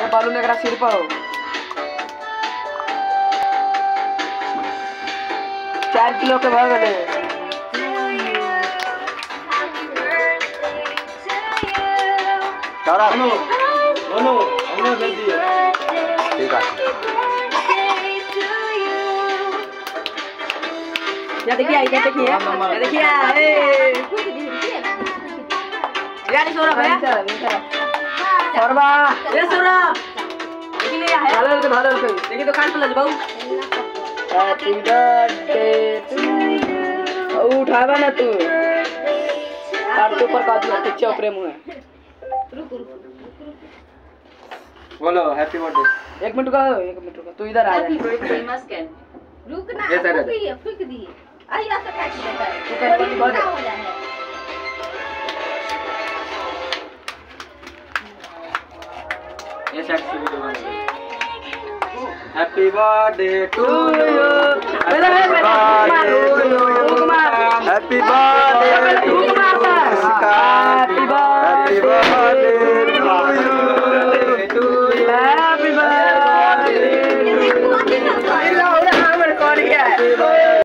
ये बालून एकरा सिर पर हो 4 किलो के भाग गए तारा नो हमने भेज दिया ठीक है या देखिए ये देखिए ए यार सौरभ है सौरभा ए सौरभ देखिए ले है भालो के देखिए दुकान पे ले जाओ हैप्पी बर्थडे टू उठावा ना तू और तो ऊपर का दिया पीछे प्रेम हुए रुक बोलो हैप्पी बर्थडे 1 मिनट रुका तू इधर आ जा हैप्पी बर्थडे मस्त कर रुक ना फूक दिए आई आ सकता है तू कर हैप्पी बर्थडे हो जाए ये साइड से वीडियो बना happy birthday to you happy birthday